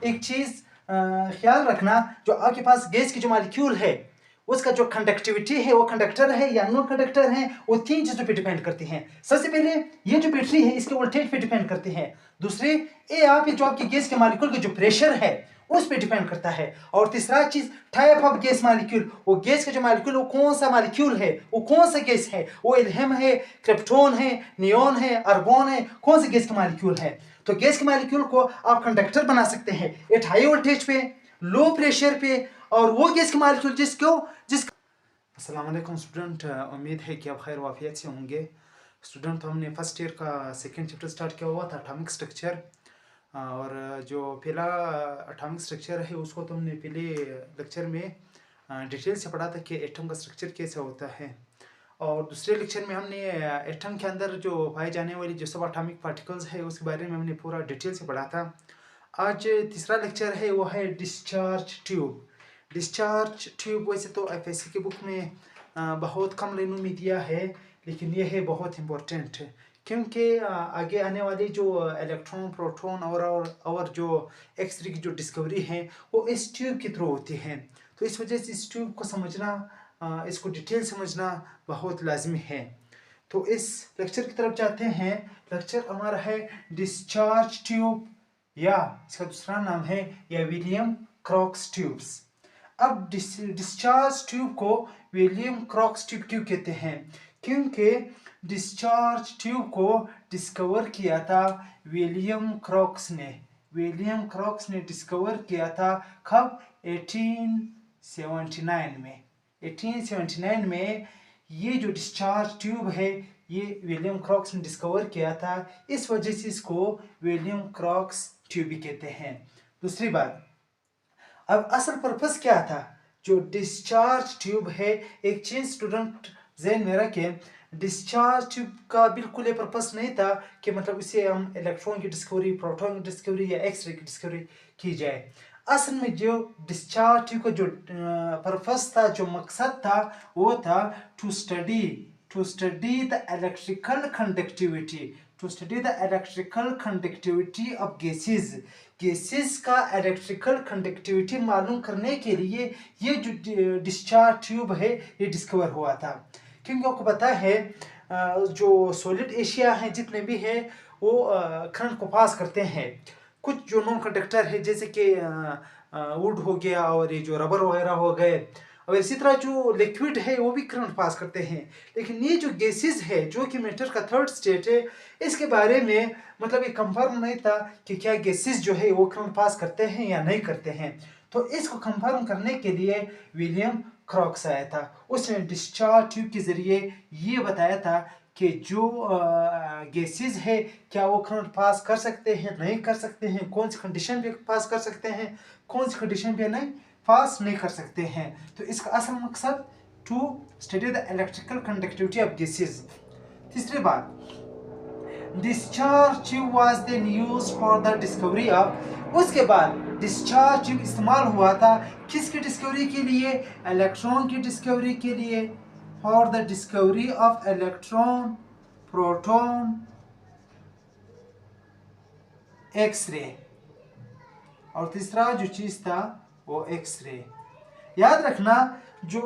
एक चीज़ ख्याल रखना, जो आपके पास गैस की जो मालिक्यूल है उसका जो कंडक्टिविटी है वो कंडक्टर है या नॉन कंडक्टर है, वो 3 चीज़ों पे डिपेंड करती हैं। सबसे पहले ये जो बैटरी है इसके वोल्टेज पे डिपेंड करती है। दूसरे ये जो आपकी गैस के मालिक्यूल का जो प्रेशर है उस पे डिपेंड करता है। और तीसरा चीज टाइप ऑफ गैस मालिक्यूल, वो गैस का जो मालिक्यूल वो कौन सा मालिक्यूल है, वो कौन सा गैस है, वो इल्हम है, क्रिप्टोन है, नियोन है, आर्गोन है, कौन सा गैस का मालिक्यूल है। तो गैस के मालिक्यूल को आप कंडक्टर बना सकते हैं एट हाई वोल्टेज पे, लो प्रेशर पे, और वो गैस के मालिक्यूल जिस अस्सलाम वालेकुम स्टूडेंट, उम्मीद है कि आप खैर वाफियत से होंगे। स्टूडेंट, तो हमने फर्स्ट ईयर का सेकंड चैप्टर स्टार्ट किया हुआ था एटॉमिक स्ट्रक्चर, और जो पहला एटॉमिक स्ट्रक्चर है उसको तो हमने पहले लेक्चर में डिटेल से पढ़ा था कि एटम का स्ट्रक्चर कैसा होता है। और दूसरे लेक्चर में हमने एटम के अंदर जो पाए जाने वाली जो सब एटॉमिक पार्टिकल्स है उसके बारे में हमने पूरा डिटेल से पढ़ा था। आज तीसरा लेक्चर है वो है डिस्चार्ज ट्यूब। डिस्चार्ज ट्यूब वैसे तो एफएससी की बुक में बहुत कम लाइनों में दिया है, लेकिन यह है बहुत इम्पोर्टेंट, क्योंकि आगे आने वाली जो इलेक्ट्रॉन, प्रोटॉन और जो एक्स रे की जो डिस्कवरी है वो इस ट्यूब के थ्रू होती है। तो इस वजह से इस ट्यूब को समझना, इसको डिटेल समझना बहुत लाजमी है। तो इस लेक्चर की तरफ जाते हैं। लेक्चर हमारा है डिस्चार्ज ट्यूब, या इसका दूसरा नाम है या विलियम क्रॉक्स ट्यूब्स। अब डिस्चार्ज ट्यूब को विलियम क्रॉक्स ट्यूब क्यों कहते हैं? क्योंकि डिस्चार्ज ट्यूब को डिस्कवर किया था विलियम क्रॉक्स ने। विलियम क्रॉक्स ने डिस्कवर किया था कब? 1879 में। 1879 में ये जो डिस्चार्ज ट्यूब है ये विलियम क्रॉक्स ने डिस्कवर किया था, इस वजह से इसको विलियम क्रॉक्स ट्यूब भी कहते हैं। दूसरी बात, अब असल पर्पस क्या था? जो डिस्चार्ज ट्यूब है, एक चीज स्टूडेंट ज़हन में रखें, डिस्चार्ज ट्यूब का बिल्कुल ये पर्पस नहीं था कि मतलब इसे हम इलेक्ट्रॉन की डिस्कवरी, प्रोटॉन की डिस्कवरी या एक्स रे की डिस्कवरी की जाए। असल में जो डिस्चार्ज ट्यूब का जो पर्पस था, जो मकसद था, वो था to study the electrical conductivity, to study the electrical conductivity of gases का इलेक्ट्रिकल कंडक्टिविटी मालूम करने के लिए ये जो डिस्चार्ज ट्यूब है ये डिस्कवर हुआ था। क्योंकि आपको पता है जो सॉलिड एशिया है जितने भी हैं वो करंट को पास करते हैं। कुछ जो नॉन कंडक्टर है जैसे कि वुड हो गया और ये जो रबर वगैरह हो गए, और इसी तरह जो लिक्विड है वो भी करंट पास करते हैं। लेकिन ये जो गैसेस है जो कि मैटर का थर्ड स्टेट है, इसके बारे में मतलब ये कंफर्म नहीं था कि क्या गैसेस जो है वो करंट पास करते हैं या नहीं करते हैं। तो इसको कंफर्म करने के लिए विलियम क्रॉक्स आया था। उसने डिस्चार्ज ट्यूब के जरिए ये बताया था कि जो गैसेस है क्या वो करंट पास कर सकते हैं, नहीं कर सकते हैं, कौन सी कंडीशन पे पास कर सकते हैं, कौन सी कंडीशन पे नहीं पास नहीं कर सकते हैं। तो इसका असल मकसद to study the electrical conductivity of gases. तीसरी बात, discharge tube was then used for the discovery of, उसके बाद डिस्चार्ज ट्यूब इस्तेमाल हुआ था किसकी डिस्कवरी के लिए? इलेक्ट्रॉन की डिस्कवरी के लिए, for the discovery of electron, proton, X ray, और तीसरा जो चीज था वो एक्स रे। याद रखना जो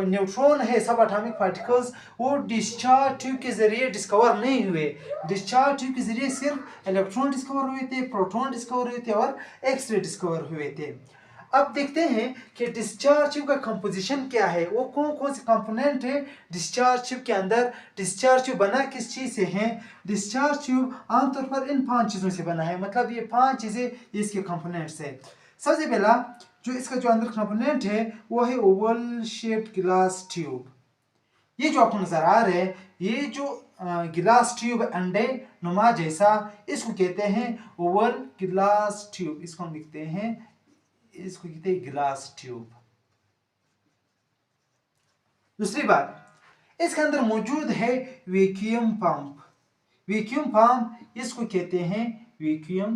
न्यूट्रॉन है, सब एटॉमिक पार्टिकल्स, वो डिस्चार्ज ट्यूब के जरिए डिस्कवर नहीं हुए। डिस्चार्ज ट्यूब के जरिए सिर्फ इलेक्ट्रॉन डिस्कवर हुए थे, प्रोटॉन डिस्कवर हुए थे और एक्स रे डिस्कवर हुए थे। अब देखते हैं कि डिस्चार्ज ट्यूब का कंपोजिशन क्या है, वो कौन कौन से कंपोनेंट है डिस्चार्ज ट्यूब के अंदर। डिस्चार्ज ट्यूब बना किस चीज से है? डिस्चार्ज ट्यूब आमतौर पर इन 5 चीजों से बना है, मतलब ये 5 चीजें इसके कंपोनेंट्स है। सबसे पहला जो इसका जो अंदर कंपोनेंट है वो है ओवल शेप्ड ग्लास ट्यूब। ये जो आपको नजर आ रहा है, ये जो गिलास ट्यूब अंडे नुमा जैसा, इसको कहते हैं ओवल ग्लास ट्यूब। इसको हम लिखते हैं, इसको कहते हैं ग्लास ट्यूब। दूसरी बात, इसके अंदर मौजूद है वैक्यूम पंप। वैक्यूम पंप इसको कहते हैं वैक्यूम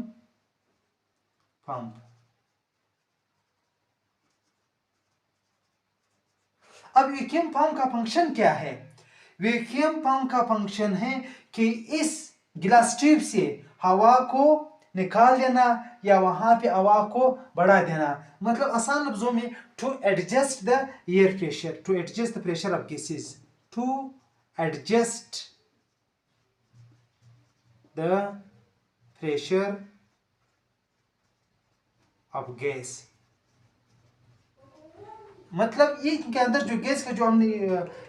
पंप। अब वैक्यूम पंप का फंक्शन क्या है? वैक्यूम पंप का फंक्शन है कि इस गिलास ट्यूब से हवा को निकाल देना या वहां पे हवा को बढ़ा देना। मतलब आसान लफ्जों में to adjust the air pressure, to adjust the pressure of gases, to adjust the pressure of gas. मतलब ये के अंदर जो गैस का जो हमने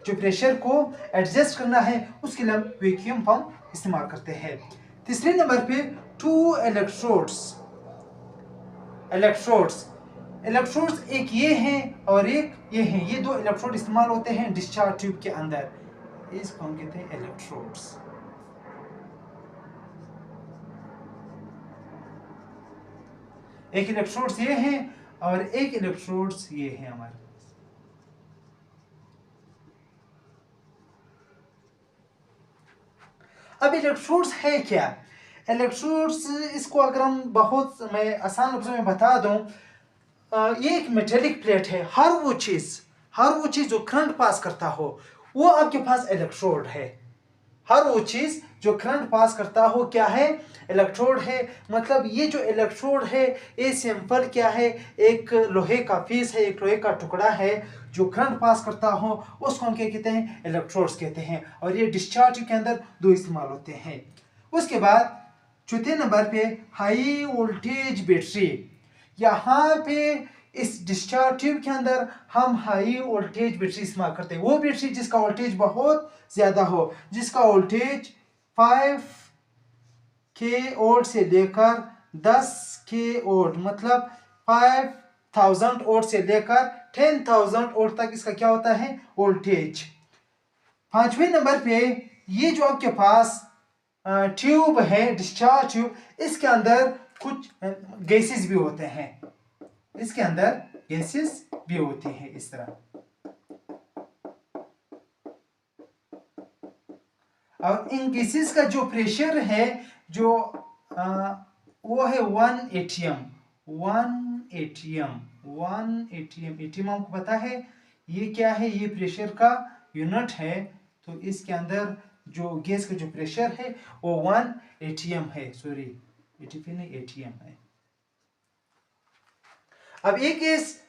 जो प्रेशर को एडजस्ट करना है उसके लिए हम वैक्यूम पंप इस्तेमाल करते हैं। तीसरे नंबर पे टू इलेक्ट्रोड्स। इलेक्ट्रोड्स इलेक्ट्रोड्स एक ये हैं और एक ये हैं, ये दो इलेक्ट्रोड इस्तेमाल होते हैं डिस्चार्ज ट्यूब के अंदर, इसको हम कहते हैं इलेक्ट्रोड्स। एक इलेक्ट्रोड्स ये हैं और एक इलेक्ट्रोड्स ये हैं हमारे। अब इलेक्ट्रोड्स है क्या? इलेक्ट्रोड्स इसको अगर हम बहुत मैं आसान लफ्जों में बता दूं, ये एक मेटेलिक प्लेट है। हर वो चीज जो करंट पास करता हो वो आपके पास इलेक्ट्रोड है। हर वो चीज जो करंट पास करता हो क्या है? इलेक्ट्रोड है। मतलब ये जो इलेक्ट्रोड है ये सिंपल क्या है? एक लोहे का पीस है, एक लोहे का टुकड़ा है जो करंट पास करता हो, उसको हम क्या कहते हैं? इलेक्ट्रोड्स कहते हैं। और ये डिस्चार्ज के अंदर दो इस्तेमाल होते हैं। उसके बाद चौथे नंबर पे हाई वोल्टेज बैटरी। यहाँ पे इस डिस्चार्ज ट्यूब के अंदर हम हाई वोल्टेज बैटरी इस्तेमाल करते हैं। वो बैटरी जिसका वोल्टेज बहुत ज्यादा हो, जिसका वोल्टेज 5 kV से लेकर 10 kV, मतलब 5000 वोल्ट से लेकर 10,000 वोल्ट तक इसका क्या होता है? वोल्टेज। पांचवें नंबर पे ये जो आपके पास ट्यूब है, डिस्चार्ज ट्यूब, इसके अंदर कुछ गैसेस भी होते हैं, इसके अंदर गैसेस भी होती हैं इस तरह। और इन गैसेस का जो प्रेशर है जो वो है 1 atm। 1 atm, 1 atm, एटीएम आपको पता है ये क्या है? ये प्रेशर का यूनिट है। तो इसके अंदर जो गैस का जो प्रेशर है वो 1 atm है, सॉरी एटीपी नहीं, एटीएम है। अब ये गैस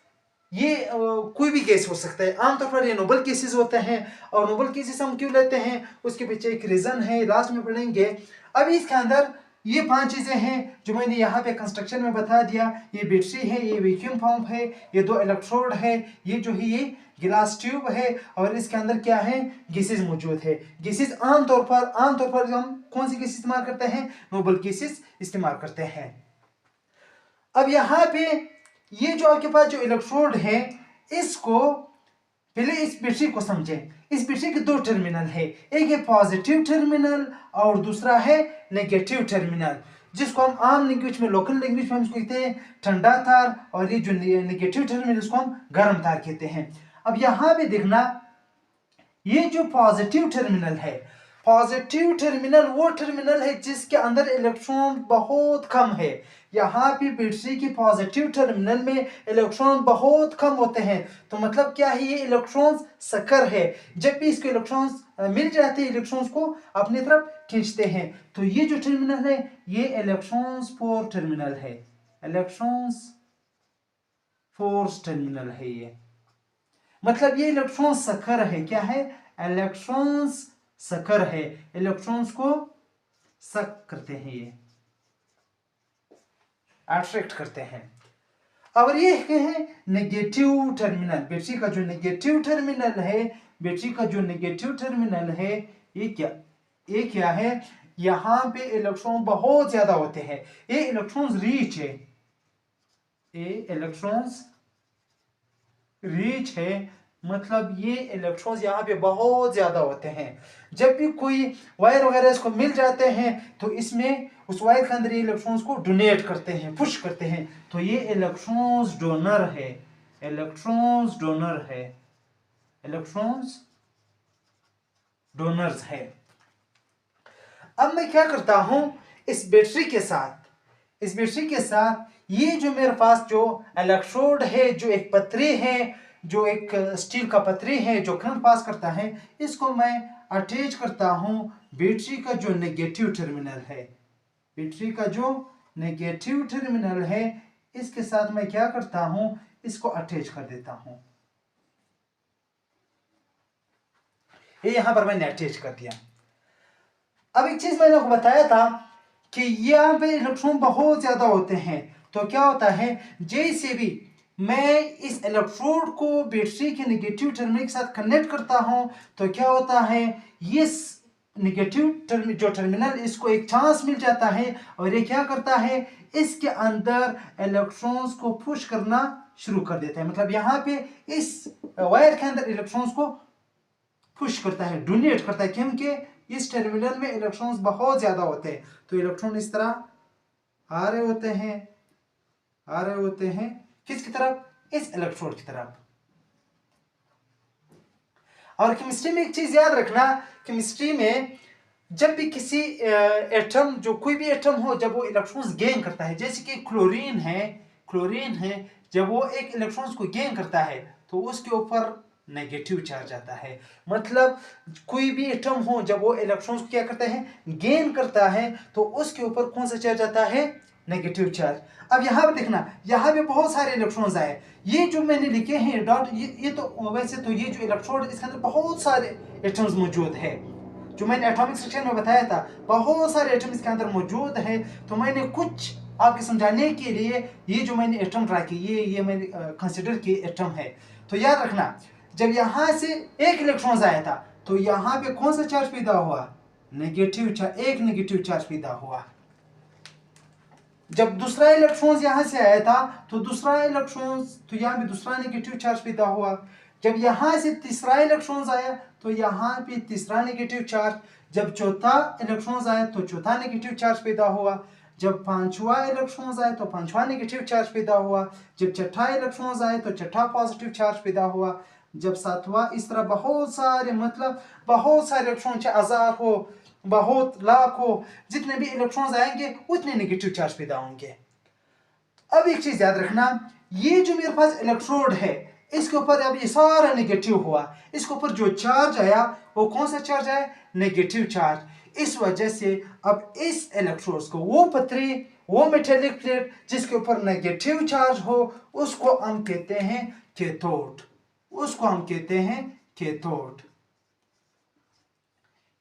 ये कोई भी गैस हो सकता है। आमतौर पर ये नोबल केसेस होते हैं। और नोबल केसेस हम क्यों लेते हैं उसके पीछे एक रीजन है, लास्ट में पढ़ेंगे। अब इसके अंदर ये 5 चीजें हैं जो मैंने यहाँ पे कंस्ट्रक्शन में बता दिया। ये बैटरी है, ये वैक्यूम पंप है, ये 2 इलेक्ट्रोड है, ये जो है ये गिलास ट्यूब है, और इसके अंदर क्या है? गैसेस मौजूद है। गैसेस आमतौर पर हम कौन सी गैस इस्तेमाल करते हैं? नोबल गैसेस इस्तेमाल करते हैं। अब यहाँ पे ये जो आपके पास जो इलेक्ट्रोड है, इसको पहले इस बैटरी को समझें। इस बैटरी के 2 टर्मिनल है, एक है पॉजिटिव टर्मिनल और दूसरा है नेगेटिव टर्मिनल, जिसको हम आम लैंग्वेज में, लोकल लैंग्वेज में हम इसको कहते हैं ठंडा तार, और ये जो नेगेटिव टर्मिनल इसको हम गर्म तार कहते हैं। अब यहाँ पे देखना, ये जो पॉजिटिव टर्मिनल है, पॉजिटिव टर्मिनल वो टर्मिनल है जिसके अंदर इलेक्ट्रॉन बहुत कम है। यहाँ पे बैटरी की पॉजिटिव टर्मिनल में इलेक्ट्रॉन बहुत कम होते हैं। तो मतलब क्या है? ये इलेक्ट्रॉन्स सकर है। जब भी इसको इलेक्ट्रॉन्स मिल जाते हैं, इलेक्ट्रॉन्स को अपनी तरफ खींचते हैं। तो ये जो टर्मिनल है ये इलेक्ट्रॉन्स फोर टर्मिनल है, इलेक्ट्रॉन्स फोर्स टर्मिनल है ये। मतलब ये इलेक्ट्रॉन सकर है। क्या है? इलेक्ट्रॉन्स सकर है, इलेक्ट्रॉन्स को सक करते हैं, ये अट्रैक्ट करते हैं। और ये है नेगेटिव टर्मिनल। बैटरी का जो नेगेटिव टर्मिनल है, बैटरी का जो नेगेटिव टर्मिनल है, ये क्या है? यहाँ पे इलेक्ट्रॉन बहुत ज्यादा होते हैं। ये इलेक्ट्रॉन्स रीच है, ये इलेक्ट्रॉन्स रीच है, मतलब ये इलेक्ट्रॉन्स यहाँ पे बहुत ज्यादा होते हैं। जब भी कोई वायर वगैरह इसको मिल जाते हैं तो इसमें उस वायर के अंदर ये इलेक्ट्रॉन्स को डोनेट करते हैं, पुश करते हैं। तो ये इलेक्ट्रॉन्स डोनर है, इलेक्ट्रॉन्स डोनर है, इलेक्ट्रॉन्स डोनर्स है। अब मैं क्या करता हूं, इस बैटरी के साथ ये जो मेरे पास जो इलेक्ट्रोड है, जो एक पतरी है, जो एक स्टील का पतरी है जो करंट पास करता है, इसको मैं अटैच करता हूं बैटरी का जो नेगेटिव टर्मिनल है, बैटरी का जो नेगेटिव टर्मिनल है, इसके साथ मैं क्या करता हूं, इसको अटैच कर देता हूं। ये यहां पर मैंने अटैच कर दिया। अब एक चीज मैंने आपको बताया था कि यहाँ पे इलेक्ट्रॉन बहुत ज्यादा होते हैं, तो क्या होता है, जैसे भी मैं इस इलेक्ट्रोड को बैटरी के नेगेटिव टर्मिनल के साथ कनेक्ट करता हूं, तो क्या होता है, ये नेगेटिव जो टर्मिनल, इसको एक चांस मिल जाता है और ये क्या करता है, इसके अंदर इलेक्ट्रॉन्स को पुश करना शुरू कर देता है। मतलब यहाँ पे इस वायर के अंदर इलेक्ट्रॉन्स को पुश करता है, डोनेट करता है, क्योंकि इस टर्मिनल में इलेक्ट्रॉन्स बहुत ज्यादा होते हैं। तो इलेक्ट्रॉन इस तरह आ रहे होते हैं किसकी तरफ, इस इलेक्ट्रोड की तरफ। और केमिस्ट्री में एक चीज याद रखना, केमिस्ट्री में जब भी किसी एटम, जो कोई भी एटम हो, जब वो इलेक्ट्रॉन्स गेन करता है, जैसे कि क्लोरीन है, जब वो एक इलेक्ट्रॉन्स को गेन करता है तो उसके ऊपर नेगेटिव चार्ज आता है। मतलब कोई भी एटम हो, जब वो इलेक्ट्रॉन्स को क्या करता है, गेन करता है, तो उसके ऊपर कौन सा चार्ज आता है, नेगेटिव चार्ज। अब यहाँ पे देखना, यहाँ पे बहुत सारे इलेक्ट्रॉन्स आए, ये जो मैंने लिखे हैं डॉट, ये तो वैसे तो ये जो इलेक्ट्रोड, इसके अंदर बहुत सारे एटम्स मौजूद है, जो मैंने एटॉमिक स्ट्रक्चर में बताया था, बहुत सारे एटम इसके अंदर मौजूद है। तो मैंने कुछ आपके समझाने के लिए ये जो मैंने एटम ड्रा की, ये मैंने कंसिडर किए एटम है। तो याद रखना, जब यहां से एक इलेक्ट्रॉन आया था, तो यहाँ पे कौन सा चार्ज पैदा हुआ, नेगेटिव चार्ज, एक नेगेटिव चार्ज पैदा हुआ। जब दूसरा इलेक्ट्रॉन यहां से आया था, तो दूसरा इलेक्ट्रॉन, तो यहाँ पे दूसरा नेगेटिव चार्ज पैदा हुआ। जब यहां से तीसरा इलेक्ट्रॉन आया, तो यहाँ पे तीसरा नेगेटिव चार्ज। जब चौथा इलेक्ट्रॉन आया, तो चौथा नेगेटिव चार्ज पैदा हुआ। जब पांचवा इलेक्ट्रॉन आया, तो पांचवा नेगेटिव चार्ज पैदा हुआ। जब छठा इलेक्ट्रॉन आया, तो छठा पॉजिटिव चार्ज पैदा हुआ। जब सातवां, इस तरह बहुत सारे, मतलब बहुत सारे इलेक्ट्रॉन, चाहे हजार हो, बहुत लाख हो, जितने भी इलेक्ट्रॉन्स आएंगे उतने नेगेटिव चार्ज पैदा होंगे। अब एक चीज याद रखना, ये जो मेरे पास इलेक्ट्रोड है, इसके ऊपर अब ये सारा नेगेटिव हुआ, इसके ऊपर जो चार्ज आया वो कौन सा चार्ज आया, नेगेटिव चार्ज। इस वजह से अब इस इलेक्ट्रोड्स को, वो पतरी, वो मेटेलिक प्लेट जिसके ऊपर नेगेटिव चार्ज हो, उसको हम कहते हैं कैथोड, उसको हम कहते हैं कैथोड।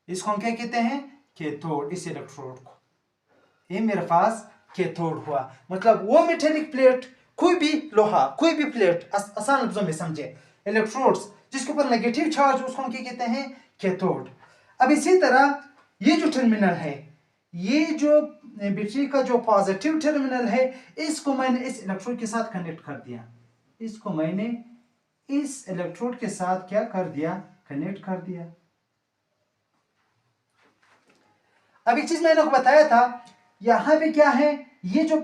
इसको हम क्या कहते हैं, कैथोड। इस इलेक्ट्रोड को, ये मेरे पास कैथोड हुआ। मतलब वो मेटेलिक प्लेट, कोई भी लोहा, कोई भी प्लेट, आसान लफ्जों में समझे, इलेक्ट्रोड्स जिसके ऊपर नेगेटिव चार्ज, उसको हम क्या कहते हैं, कैथोड। अब इसी तरह ये जो टर्मिनल है, ये जो बैटरी का जो पॉजिटिव टर्मिनल है, इसको मैंने इस इलेक्ट्रोड के साथ कनेक्ट कर दिया, इसको मैंने इस इलेक्ट्रोड के साथ क्या कर दिया, कनेक्ट कर दिया। अब एक चीज मैंने आपको बताया था, यहाँ पे क्या है, ये जो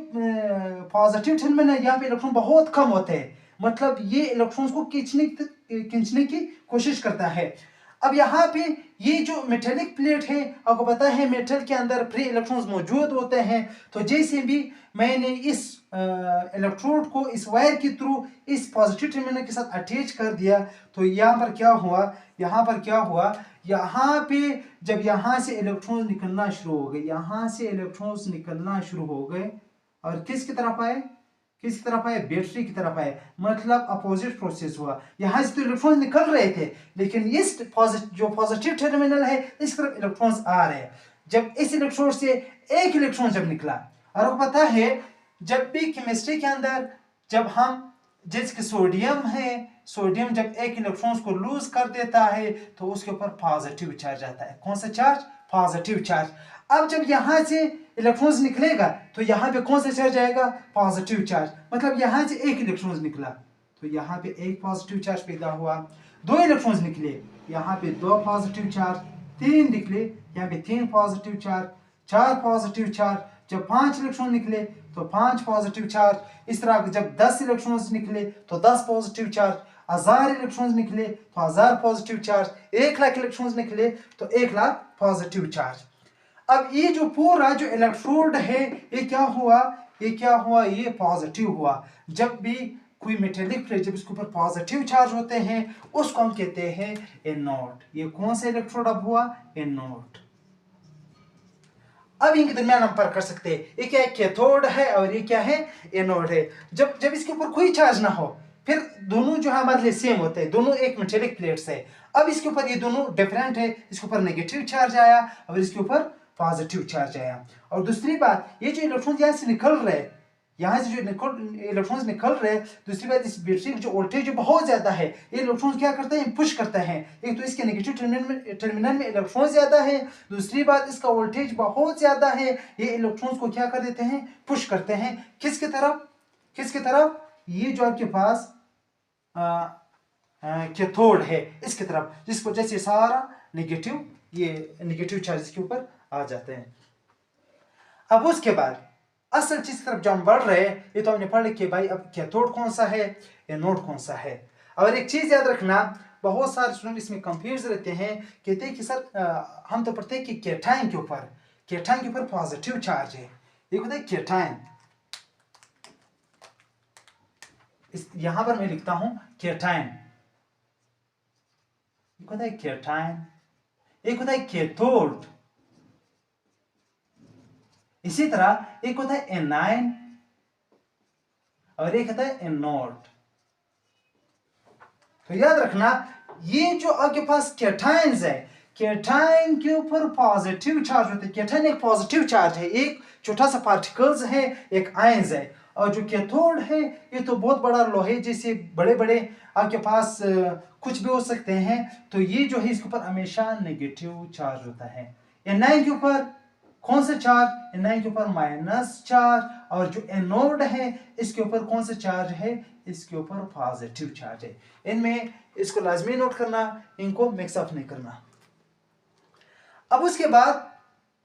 पॉजिटिव टर्मिनल है, यहाँ पे इलेक्ट्रॉन बहुत कम होते हैं, मतलब ये इलेक्ट्रॉन्स को खींचने की कोशिश करता है। अब यहाँ पे ये जो मेटेलिक प्लेट है, आपको पता है मेटल के अंदर फ्री इलेक्ट्रॉन्स मौजूद होते हैं। तो जैसे भी मैंने इस इलेक्ट्रोड को इस वायर के थ्रू इस पॉजिटिव टर्मिनल के साथ अटैच कर दिया, तो यहाँ पर क्या हुआ, यहाँ पे जब यहाँ से इलेक्ट्रॉन्स निकलना शुरू हो गए, यहाँ से इलेक्ट्रॉन्स निकलना शुरू हो गए, और किसकी तरफ आए, बैटरी की तरफ आए। मतलब अपोजिट प्रोसेस हुआ, यहाँ से तो इलेक्ट्रॉन्स निकल रहे थे, लेकिन इस जो पॉजिटिव टर्मिनल है, इस तरफ इलेक्ट्रॉन्स आ रहे हैं। जब इस इलेक्ट्रोड से एक इलेक्ट्रॉन जब निकला, और आपको पता है जब भी केमिस्ट्री के अंदर, जब हम, जैसे कि सोडियम है, सोडियम जब एक इलेक्ट्रॉन को लूज कर देता है, तो उसके ऊपर पॉजिटिव चार्ज आता है। कौन सा चार्ज, पॉजिटिव चार्ज। अब जब यहाँ से इलेक्ट्रॉन्स निकलेगा, तो यहाँ पे कौन सा चार्ज आएगा, पॉजिटिव चार्ज। मतलब यहाँ से एक इलेक्ट्रॉन निकला, तो यहाँ पे एक पॉजिटिव चार्ज पैदा हुआ। दो इलेक्ट्रॉन्स निकले, यहाँ पे दो पॉजिटिव चार्ज। तीन निकले, यहाँ पे तीन पॉजिटिव चार्ज। चार पॉजिटिव चार्ज। जब 5 इलेक्ट्रॉन निकले, तो 5 पॉजिटिव चार्ज। इस तरह जब 10 इलेक्ट्रॉन्स निकले, तो 10 पॉजिटिव चार्ज। 1000 इलेक्ट्रॉन्स निकले, तो 1000 पॉजिटिव चार्ज। 1 लाख इलेक्ट्रॉन्स निकले, तो 1 लाख पॉजिटिव चार्ज। अब ये जो पूरा जो इलेक्ट्रोड है, ये क्या हुआ, ये पॉजिटिव हुआ। जब भी कोई मेटेलिक प्लेट, जब इसके ऊपर पॉजिटिव चार्ज होते हैं, उसको हम कहते हैं एनोड। ये कौन सा इलेक्ट्रोड अब हुआ, एनोड। अब इनके दरमियान हम फर्क कर सकते हैं, ये क्या है, कैथोड है और ये क्या है, एनोड है। जब जब इसके ऊपर कोई चार्ज ना हो फिर दोनों जो है हमारे लिए सेम होते हैं, दोनों एक मेटेलिक प्लेट्स है। अब इसके ऊपर ये दोनों डिफरेंट है, इसके ऊपर नेगेटिव चार्ज आया और इसके ऊपर पॉजिटिव चार्ज आया। और दूसरी बात, ये जो इलेक्ट्रॉन यहाँ से निकल रहे हैं, यहाँ से जो इलेक्ट्रॉन्स निकल रहे हैं, दूसरी बात इस बैटरी की जो वोल्टेज बहुत ज्यादा है, ये इलेक्ट्रॉन्स क्या करते हैं, पुश करते हैं। एक तो इसके नेगेटिव टर्मिनल में इलेक्ट्रॉन ज्यादा है, दूसरी बात इसका वोल्टेज बहुत ज्यादा है, ये इलेक्ट्रॉन्स को क्या कर देते हैं, पुश करते हैं। किसकी तरफ, किसकी तरफ, ये जो आपके पास कैथोड है इसकी तरफ, जिसकी वजह से सारा नेगेटिव, ये नेगेटिव चार्ज के ऊपर आ जाते हैं। अब उसके बाद असल चीज की तरफ जब हम बढ़ रहे हैं, ये तो हमने पढ़ लिया कि भाई अब कैथोड कौन सा है, एनोड कौन सा है। और एक चीज याद रखना, बहुत सारे स्टूडेंट इसमें कंफ्यूज रहते हैं, कहते हैं कि सर हम तो पढ़ते हैं कि कैटायन के ऊपर पॉजिटिव चार्ज है। ये कहते हैं कैटायन, यहां पर मैं लिखता हूं कैटायन, ये कहता है कैटायन, एक होता है कैथोड, इसी तरह एक होता है एनायन और एक होता है एनोड। तो याद रखना, ये जो आपके पास कैटायंस है, कैटायन के ऊपर पॉजिटिव चार्ज होते हैं। कैटायन एक पॉजिटिव चार्ज है, एक छोटा सा पार्टिकल्स है, एक आयंस है। और जो कैथोड है ये तो बहुत बड़ा लोहे जैसे बड़े बड़े आपके पास कुछ भी हो सकते हैं। तो ये जो है इसके ऊपर हमेशा नेगेटिव चार्ज होता है। एनायन के ऊपर कौन सा चार्ज, एनायन के ऊपर माइनस चार्ज, और जो एनोड है इसके ऊपर कौन सा चार्ज है, इसके ऊपर पॉजिटिव चार्ज है। इनमें इसको लाजमी नोट करना, इनको मिक्सअप नहीं करना। अब उसके बाद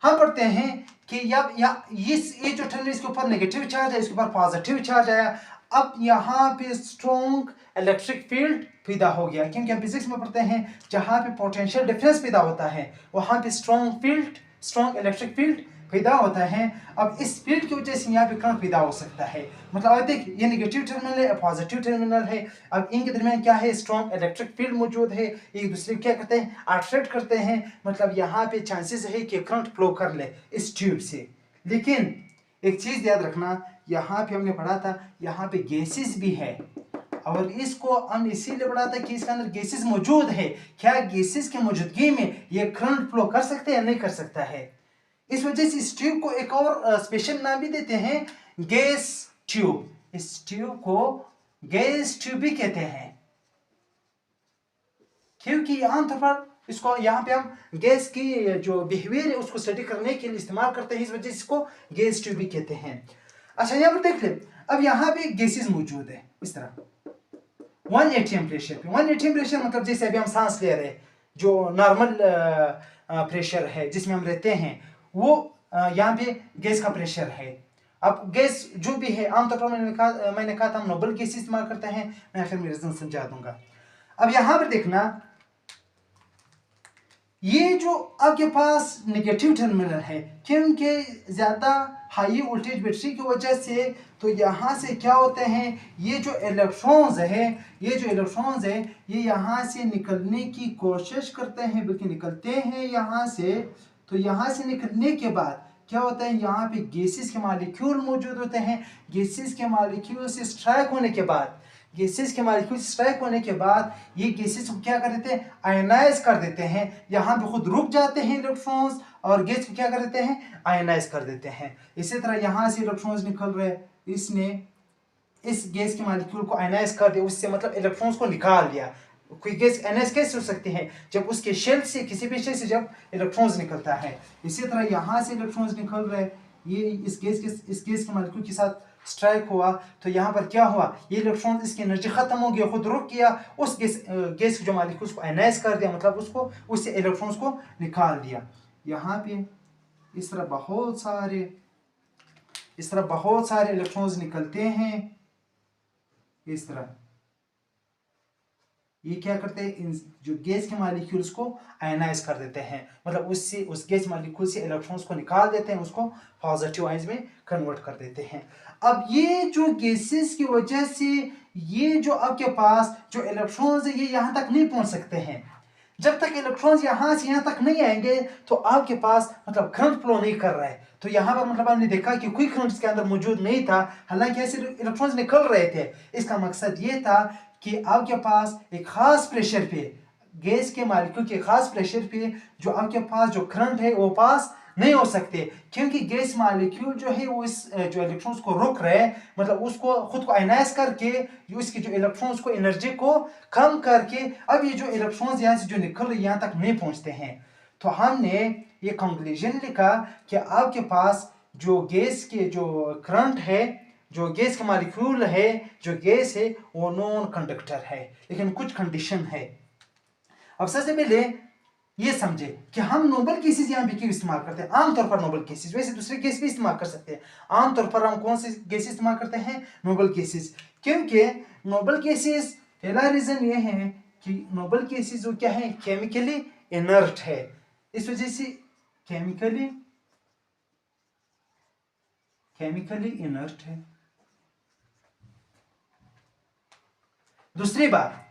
हम पढ़ते हैं कि ये जो टर्मिनल इसके ऊपर नेगेटिव चार्ज है, इसके ऊपर पॉजिटिव चार्ज आया। अब यहाँ पे स्ट्रॉन्ग इलेक्ट्रिक फील्ड पैदा हो गया, क्योंकि हम फिजिक्स में पढ़ते हैं जहाँ पे पोटेंशियल डिफरेंस पैदा होता है वहाँ पे स्ट्रॉन्ग इलेक्ट्रिक फील्ड पैदा होता है। अब इस फील्ड की वजह से यहाँ पे करंट पैदा हो सकता है। मतलब अब देखिए, ये नेगेटिव टर्मिनल है, पॉजिटिव टर्मिनल है। अब इनके दरमियान क्या है, स्ट्रॉन्ग इलेक्ट्रिक फील्ड मौजूद है, एक दूसरे को क्या करते हैं, अट्रैक्ट करते हैं। मतलब यहाँ पे चांसेस है कि करंट फ्लो कर ले इस ट्यूब से। लेकिन एक चीज याद रखना, यहाँ पे हमने पढ़ा था यहाँ पे गैसेस भी है, और इसको हम इसीलिए पढ़ा था कि इसके अंदर गैसेस मौजूद है। क्या गैसेस की मौजूदगी में ये करंट फ्लो कर सकते हैं या नहीं कर सकता है। इस वजह से इस ट्यूब को एक और स्पेशल नाम भी देते हैं, गैस ट्यूब। इस ट्यूब को गैस ट्यूब भी कहते हैं, क्योंकि आमतौर पर इसको यहाँ पे हम गैस की जो बिहेवियर है उसको स्टडी करने के लिए इस्तेमाल करते हैं, इस वजह से इसको गैस ट्यूब भी कहते हैं। अच्छा, यहाँ पर देख ले, अब यहाँ पे गैसेस मौजूद है इस तरह 180 प्रेशर पे। 180 प्रेशर मतलब जैसे अभी हम सांस ले रहे हैं, जो नॉर्मल प्रेशर है जिसमें हम रहते हैं, वो यहाँ पे गैस का प्रेशर है। अब गैस जो भी है, आमतौर पर मैंने कहा था हम नोबल गैस इस्तेमाल करते हैं, मैं आखिर में रीजन समझा दूंगा। अब यहाँ पर देखना, ये जो आपके पास नेगेटिव टर्मिनल है, क्योंकि ज्यादा हाई वोल्टेज बैटरी की वजह से, तो यहाँ से क्या होते हैं, ये जो इलेक्ट्रॉन्स है ये यहाँ से निकलने की कोशिश करते हैं, बल्कि निकलते हैं यहाँ से। तो यहाँ से निकलने के बाद क्या होता है, यहाँ पे गैसेस के मॉलिक्यूल मौजूद होते हैं। गैसेस के मॉलिक्यूल से स्ट्राइक होने के बाद ये गैसेस को क्या कर देते हैं, आयनाइज कर देते हैं। यहाँ पे खुद रुक जाते हैं इलेक्ट्रॉन्स, और गैस को क्या कर देते हैं, आयनाइज कर देते हैं। इसी तरह यहाँ से इलेक्ट्रॉन्स निकल रहे, इसने इस गैस के मॉलिक्यूल को आयनाइज कर दिया, उससे मतलब इलेक्ट्रॉन्स को निकाल दिया। कोई गैस आयनाइज कैसे हो सकती है, जब उसके शेल से, किसी भी शेल से जब इलेक्ट्रॉन्स निकलता है। इसी तरह यहाँ से इलेक्ट्रॉन्स निकल रहे, ये इस गैस के मॉलिक्यूल के साथ स्ट्राइक हुआ, तो यहाँ पर क्या हुआ, ये इलेक्ट्रॉन, इसकी एनर्जी खत्म हो गई, खुद रुक गया, उस गैस जो मॉलिक्यूल्स को आयनाइज कर दिया, मतलब उसको उससे इलेक्ट्रॉन्स को निकाल दिया। यहाँ पे इस तरह बहुत सारे इलेक्ट्रॉन्स निकलते हैं। इस तरह ये क्या करते हैं, इन जो गैस के मॉलिक्यूल्स को आयनाइज कर देते हैं, मतलब उससे उस गैस मॉलिक्यूल से इलेक्ट्रॉन्स को निकाल देते हैं, उसको पॉजिटिव आयंस में कन्वर्ट कर देते हैं। अब ये जो गैसेस की वजह से ये जो आपके पास जो इलेक्ट्रॉन्स है ये यहाँ तक नहीं पहुंच सकते हैं। जब तक इलेक्ट्रॉन्स यहाँ से यहाँ तक नहीं आएंगे तो आपके पास मतलब करंट फ्लो नहीं कर रहा है। तो यहाँ पर मतलब आपने देखा कि कोई करंट इसके अंदर मौजूद नहीं था, हालांकि ऐसे इलेक्ट्रॉन्स निकल रहे थे। इसका मकसद ये था कि आपके पास एक खास प्रेशर पे, गैस के मॉलिक्यूल के खास प्रेशर पे जो आपके पास जो करंट है वो पास नहीं हो सकते, क्योंकि गैस मॉलिक्यूल जो है वो इस जो इलेक्ट्रॉन्स को रोक रहे हैं, मतलब उसको खुद को आयनाइज करके इसकी जो इलेक्ट्रॉन्स को एनर्जी को कम करके अब ये जो इलेक्ट्रॉन्स यहाँ से जो निकल रहे यहाँ तक नहीं पहुंचते हैं। तो हमने ये कंक्लूजन लिखा कि आपके पास जो गैस के जो करंट है, जो गैस का मॉलिक्यूल है, जो गैस है वो नॉन कंडक्टर है, लेकिन कुछ कंडीशन है। अब सबसे पहले ये समझे कि हम नोबल केसेस यहाँ पे क्यों इस्तेमाल करते हैं। आमतौर पर नोबल केसेस, वैसे दूसरे केस भी इस्तेमाल कर सकते हैं, आमतौर पर हम कौन से केसेस इस्तेमाल करते हैं, नोबल केसेस। क्योंकि नोबल केसेस पहला रीजन ये है कि नोबल केसेस जो क्या है, केमिकली इनर्ट है, इस वजह से केमिकली इनर्ट है। दूसरी बात,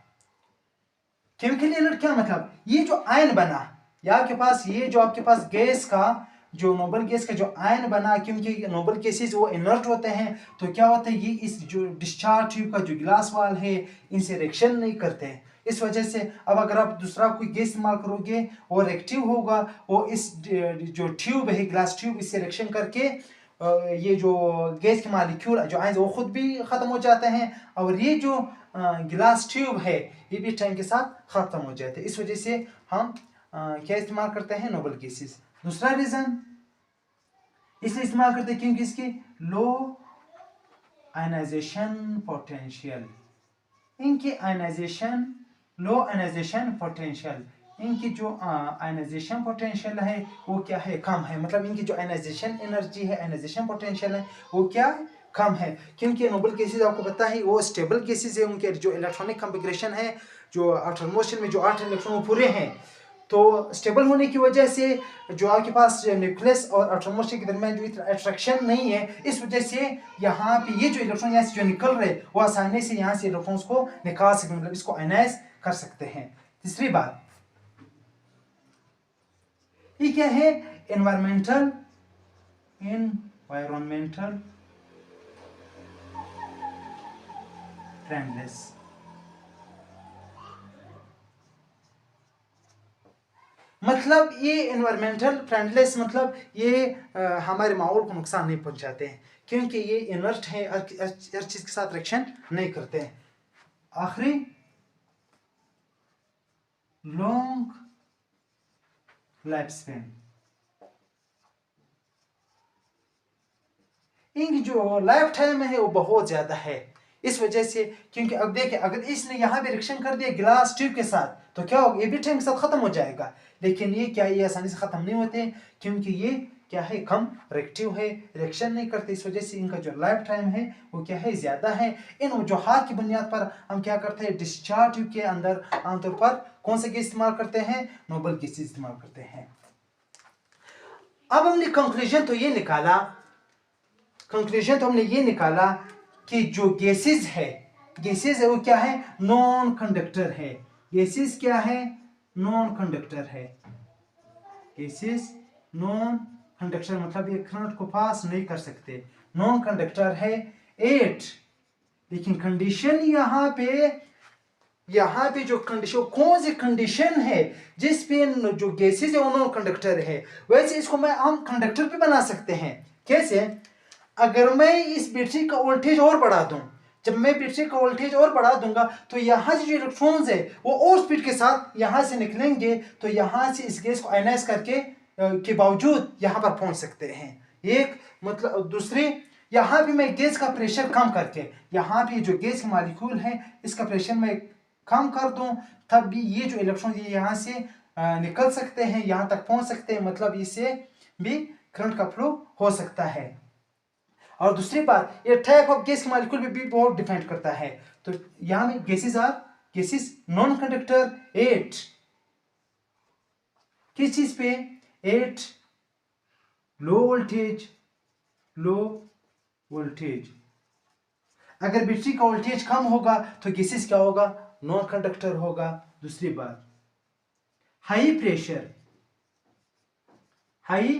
केमिकली इनर्ट क्या मतलब, ये जो आयन बना या आपके पास ये जो आपके पास गैस का जो नोबल गैस का जो आयन बना, क्योंकि नोबल गैसेस वो इनर्ट होते हैं, तो क्या होता है ये इस जो डिस्चार्ज ट्यूब का जो गिलास वाल है इनसे रिएक्शन नहीं करते हैं। इस वजह से अब अगर आप दूसरा कोई गैस इस्तेमाल करोगे वो रिएक्टिव होगा, वो इस जो ट्यूब है गिलास ट्यूब इससे रिएक्शन करके ये जो गैस के मॉलिक्यूल जो आयन वो खुद भी ख़त्म हो जाते हैं, और ये जो गिलास ट्यूब है ये भी टाइम के साथ ख़त्म हो जाते हैं। इस वजह से हम क्या इस्तेमाल करते हैं, नोबल गैसेस। दूसरा रीज़न इसलिए इस्तेमाल करते हैं क्योंकि इसकी लो आयनाइजेशन पोटेंशियल, इनकी आयनाइजेशन लो आयनाइजेशन पोटेंशियल, इनकी जो आयनाइजेशन पोटेंशियल है वो क्या है, कम है। मतलब इनकी जो आयनाइजेशन एनर्जी है, आयनाइजेशन पोटेंशियल है वो क्या, कम है। क्योंकि नोबल केसेस आपको पता है वो स्टेबल केसेस है, उनके जो इलेक्ट्रॉनिक कॉन्फ़िगरेशन है, जो एटॉमिक मोशन में जो 8 इलेक्ट्रॉन पूरे हैं, तो स्टेबल होने की वजह से जो आपके पास न्यूक्लियस और एटॉमिक मोशन के दरमियान जो अट्रैक्शन नहीं है, इस वजह से यहाँ पे ये जो इलेक्ट्रॉन यहाँ से जो निकल रहे वो आसानी से यहाँ से इलेक्ट्रॉन्स को निकाल सकते, मतलब इसको आयनाइज कर सकते हैं। तीसरी बात ये क्या है, एनवायरमेंटल फ्रेंडलेस। मतलब ये एनवायरमेंटल फ्रेंडलेस मतलब ये हमारे माहौल को नुकसान नहीं पहुंचाते हैं, क्योंकि ये इनर्ट है, हर चीज के साथ रिएक्शन नहीं करते हैं। आखिरी, लॉन्ग लाइफ स्पैन, इनकी जो लाइफ टाइम है वो बहुत ज्यादा है। इस वजह से क्योंकि अब देखिए अगर इसने यहाँ पे रिएक्शन कर दिया गिलास ट्यूब के साथ तो क्या होगा, ये भी टाइम के साथ खत्म हो जाएगा, लेकिन ये क्या ये आसानी से खत्म नहीं होते क्योंकि ये क्या है, कम रिएक्टिव है, रिएक्शन नहीं करते। इस वजह से इनका जो लाइफ टाइम है वो क्या है, ज्यादा है। इन वजूहात की बुनियाद पर हम क्या करते हैं, डिस्चार्ज ट्यूब के अंदर आमतौर पर कौन से गैस इस्तेमाल करते हैं, नोबल गैसेस इस्तेमाल करते हैं। अब हमने कंक्लूजन तो ये निकाला, हमने ये निकाला कि जो गैसेस है वो क्या है, नॉन कंडक्टर है। गैसेस क्या है, नॉन कंडक्टर है। गैसेस नॉन कंडक्टर मतलब ये करंट को पास नहीं कर सकते, नॉन कंडक्टर है। 8 लेकिन कंडीशन यहाँ पे जो कंडीशन, कौन सी कंडीशन है जिस पे जो गैसेस है वो नॉन कंडक्टर है। वैसे इसको मैं हम कंडक्टर पे बना सकते हैं। कैसे, अगर मैं इस बैटरी का वोल्टेज और बढ़ा दूं, जब मैं बैटरी का वोल्टेज और बढ़ा दूंगा तो यहाँ से जो इलेक्ट्रॉन्स है वो और स्पीड के साथ यहाँ से निकलेंगे, तो यहाँ से इस गैस को आयनाइज करके के बावजूद यहाँ पर पहुंच सकते हैं। एक मतलब, दूसरी यहाँ पे मैं गैस का प्रेशर कम करके, यहाँ पे जो गैस के मॉलिक्यूल है इसका प्रेशर मैं कम कर दूं, तब भी ये जो इलेक्ट्रॉन ये यहाँ से निकल सकते हैं, यहाँ तक पहुंच सकते हैं, मतलब इससे भी करंट का फ्लो हो सकता है। और दूसरी बात, ये टाइप ऑफ गैस के मॉलिक्यूल पे भी बहुत डिपेंड करता है। तो यहाँ में गैसेस नॉन कंडक्टर 8 किस चीज पे, 8 लो वोल्टेज। अगर बैटरी का वोल्टेज कम होगा तो गैसेस क्या होगा, नॉन कंडक्टर होगा। दूसरी बात, हाई प्रेशर, हाई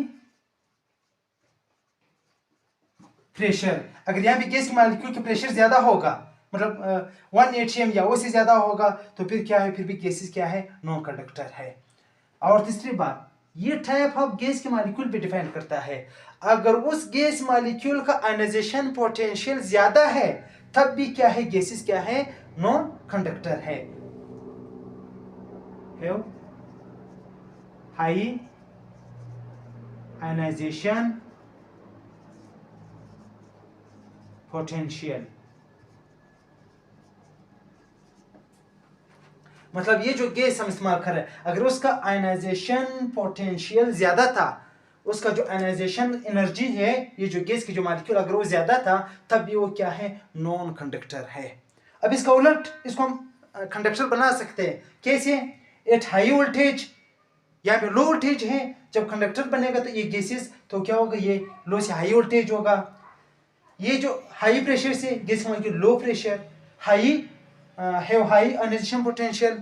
प्रेशर, अगर यहाँ भी गैस के मॉलिक्यूल का प्रेशर ज्यादा होगा, मतलब 1 atm या उससे ज्यादा होगा, तो फिर क्या है, फिर भी गैसेस क्या है, नॉन कंडक्टर है। और तीसरी बात, ये टाइप ऑफ गैस के मॉलिक्यूल पे डिपेंड करता है। अगर उस गैस मॉलिक्यूल का आयनाइजेशन पोटेंशियल ज्यादा है, तब भी क्या है, गैसेस क्या है, नॉन कंडक्टर है। हाई आयनाइजेशन पोटेंशियल, मतलब ये जो गैस हम इस्तेमाल कर रहे हैं, अगर उसका आयनाइजेशन पोटेंशियल ज्यादा था, उसका जो आयनाइजेशन एनर्जी है, ये जो गैस की जो मॉलिक्यूल अगर वो ज्यादा था, तब भी वो क्या है, नॉन कंडक्टर है। अब इसका उलट, इसको हम कंडक्टर बना सकते हैं। कैसे? एट हाई वोल्टेज, यहाँ पे लो वोल्टेज है, जब कंडक्टर बनेगा तो ये गैसेस तो क्या होगा, ये लो से हाई वोल्टेज होगा। ये जो हाई प्रेशर से गैस का molecule low pressure, high high ionization potential,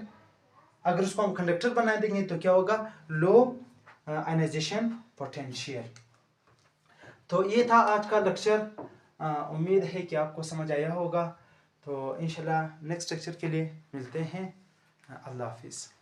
अगर उसको हम कंडक्टर बना देंगे तो क्या होगा, लो आयनाइजेशन पोटेंशियल। तो ये था आज का लेक्चर, उम्मीद है कि आपको समझ आया होगा। तो इंशाल्लाह नेक्स्ट लेक्चर के लिए मिलते हैं। अल्लाह हाफिज़।